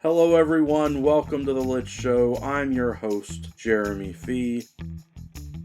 Hello everyone, welcome to The Lit Show. I'm your host, Jeremy Fee.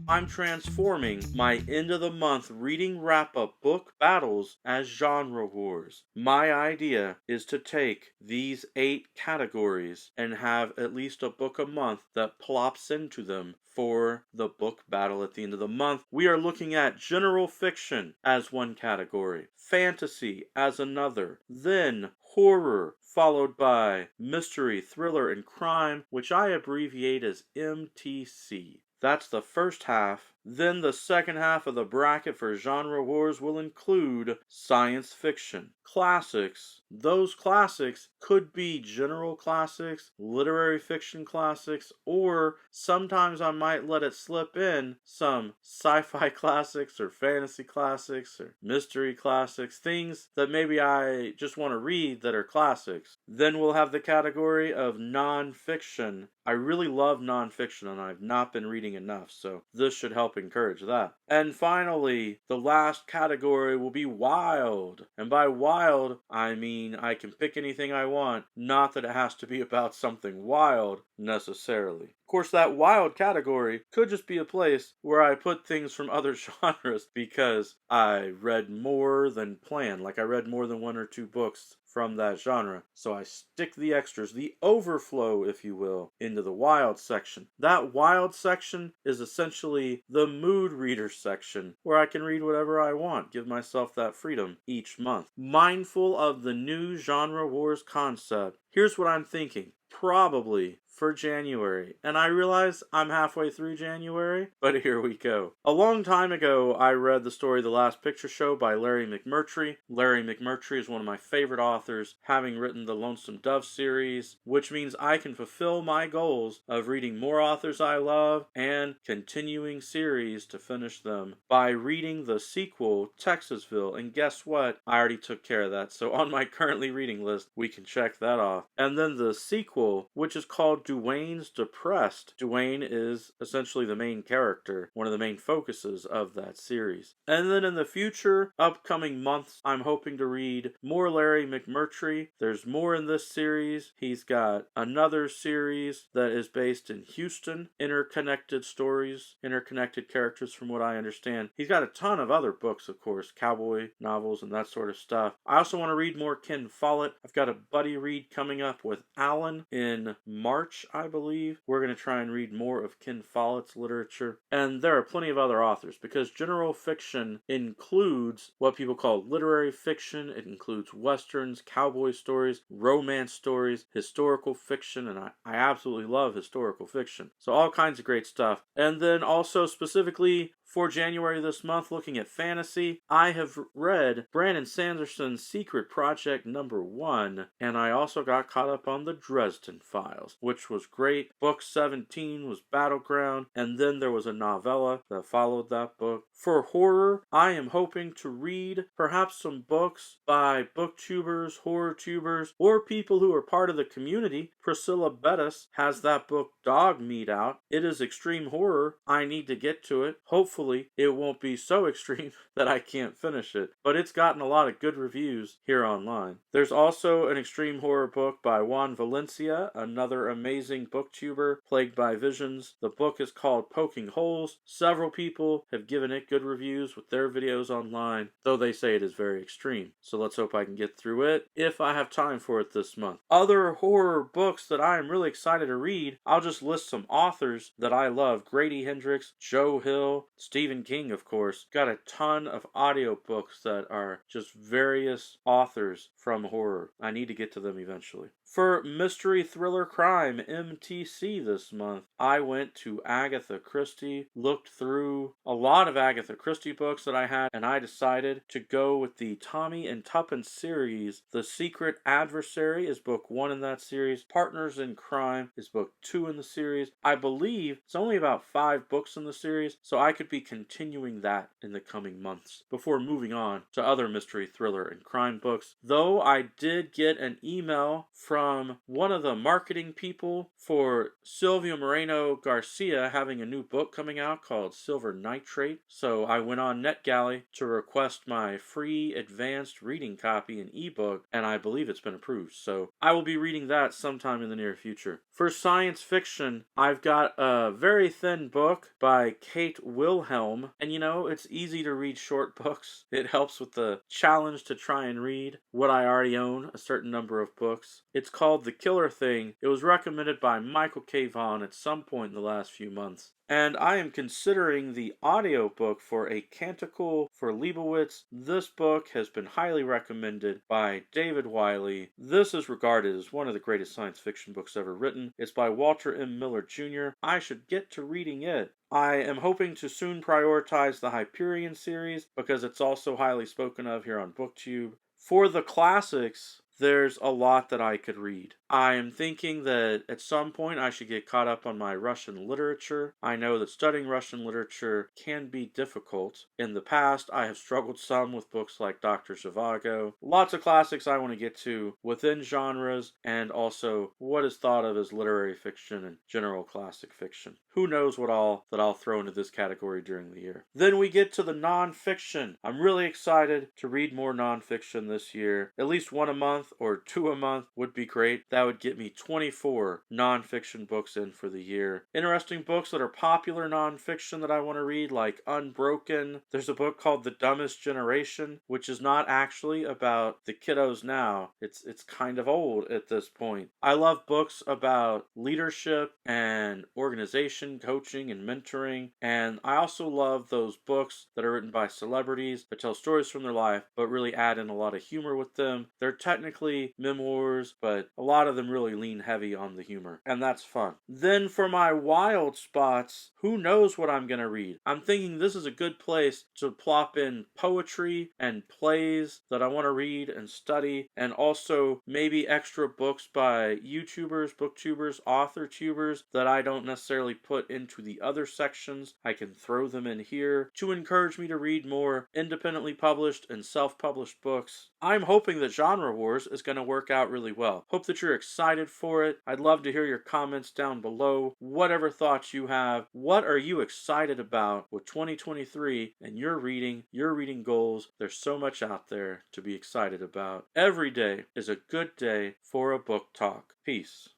I'm transforming my end of the month reading wrap-up book battles as genre wars. My idea is to take these 8 categories and have at least a book a month that plops into them for the book battle at the end of the month. We are looking at general fiction as one category, fantasy as another, then horror, followed by mystery, thriller, and crime, which I abbreviate as MTC. That's the first half. Then the second half of the bracket for genre wars will include science fiction, classics. Those classics could be general classics, literary fiction classics, or sometimes I might let it slip in some sci-fi classics or fantasy classics or mystery classics, things that maybe I just want to read that are classics. Then we'll have the category of non-fiction. I really love non-fiction and I've not been reading enough, so this should help encourage that. And finally, the last category will be wild. And by wild, I mean I can pick anything I want, not that it has to be about something wild necessarily. Of course, that wild category could just be a place where I put things from other genres because I read more than planned. Like I read more than 1 or 2 books from that genre. So I stick the extras, the overflow, if you will, into the wild section. That wild section is essentially the mood reader section where I can read whatever I want, give myself that freedom each month. Mindful of the new genre wars concept, here's what I'm thinking. Probably for January. And I realize I'm halfway through January, but here we go. A long time ago, I read the story The Last Picture Show by Larry McMurtry. Larry McMurtry is one of my favorite authors, having written the Lonesome Dove series, which means I can fulfill my goals of reading more authors I love and continuing series to finish them by reading the sequel, Texasville. And guess what? I already took care of that. So on my currently reading list, we can check that off. And then the sequel, which is called Duane's Depressed. Duane is essentially the main character, one of the main focuses of that series. And then in the future, upcoming months, I'm hoping to read more Larry McMurtry. There's more in this series. He's got another series that is based in Houston, interconnected stories, interconnected characters from what I understand. He's got a ton of other books, of course, cowboy novels and that sort of stuff. I also want to read more Ken Follett. I've got a buddy read coming up with Alan in March, I believe. We're going to try and read more of Ken Follett's literature. And there are plenty of other authors because general fiction includes what people call literary fiction. It includes westerns, cowboy stories, romance stories, historical fiction, and I absolutely love historical fiction. So all kinds of great stuff. And then also specifically for January this month, looking at fantasy, I have read Brandon Sanderson's Secret Project #1, and I also got caught up on the Dresden Files, which was great. Book 17 was Battleground, and then there was a novella that followed that book. For horror, I am hoping to read perhaps some books by BookTubers, HorrorTubers, or people who are part of the community. Priscilla Bettis has that book Dog Meat out. It is extreme horror. I need to get to it. Hopefully it won't be so extreme that I can't finish it, but it's gotten a lot of good reviews here online. There's also an extreme horror book by Juan Valencia, another amazing booktuber, plagued by visions. The book is called Poking Holes. Several people have given it good reviews with their videos online, though they say it is very extreme. So let's hope I can get through it if I have time for it this month. Other horror books that I am really excited to read, I'll just list some authors that I love. Grady Hendrix, Joe Hill, Stephen King, of course. Got a ton of audiobooks that are just various authors from horror. I need to get to them eventually. For mystery, thriller, crime, MTC this month, I went to Agatha Christie, looked through a lot of Agatha Christie books that I had, and I decided to go with the Tommy and Tuppence series. The Secret Adversary is book 1 in that series. Partners in Crime is book 2 in the series. I believe it's only about 5 books in the series, so I could be continuing that in the coming months before moving on to other mystery, thriller, and crime books. Though I did get an email from from one of the marketing people for Silvio Moreno Garcia having a new book coming out called Silver Nitrate. So I went on NetGalley to request my free advanced reading copy in ebook, and I believe it's been approved. So I will be reading that sometime in the near future. For science fiction, I've got a very thin book by Kate Wilhelm, and it's easy to read short books. It helps with the challenge to try and read what I already own, a certain number of books. It's called The Killer Thing. It was recommended by Michael K. Vaughan at some point in the last few months. And I am considering the audiobook for A Canticle for Leibowitz. This book has been highly recommended by David Wiley. This is regarded as one of the greatest science fiction books ever written. It's by Walter M. Miller Jr. I should get to reading it. I am hoping to soon prioritize the Hyperion series because it's also highly spoken of here on BookTube. For the classics, there's a lot that I could read. I am thinking that at some point I should get caught up on my Russian literature. I know that studying Russian literature can be difficult. In the past, I have struggled some with books like Dr. Zhivago. Lots of classics I want to get to within genres, and also what is thought of as literary fiction and general classic fiction. Who knows what all that I'll throw into this category during the year. Then we get to the nonfiction. I'm really excited to read more nonfiction this year. At least one a month or two a month would be great. That would get me 24 nonfiction books in for the year. Interesting books that are popular nonfiction that I want to read, like Unbroken. There's a book called The Dumbest Generation, which is not actually about the kiddos now. It's kind of old at this point. I love books about leadership and organization, coaching, and mentoring. And I also love those books that are written by celebrities that tell stories from their life, but really add in a lot of humor with them. They're technically memoirs, but a lot of them really lean heavy on the humor, and that's fun. Then for my wild spots, who knows what I'm gonna read? I'm thinking this is a good place to plop in poetry and plays that I want to read and study, and also maybe extra books by YouTubers, BookTubers, AuthorTubers that I don't necessarily put into the other sections. I can throw them in here to encourage me to read more independently published and self-published books. I'm hoping that Genre Wars is going to work out really well. Hope that you're excited for it. I'd love to hear your comments down below. Whatever thoughts you have, what are you excited about with 2023 and your reading goals? There's so much out there to be excited about. Every day is a good day for a book talk. Peace.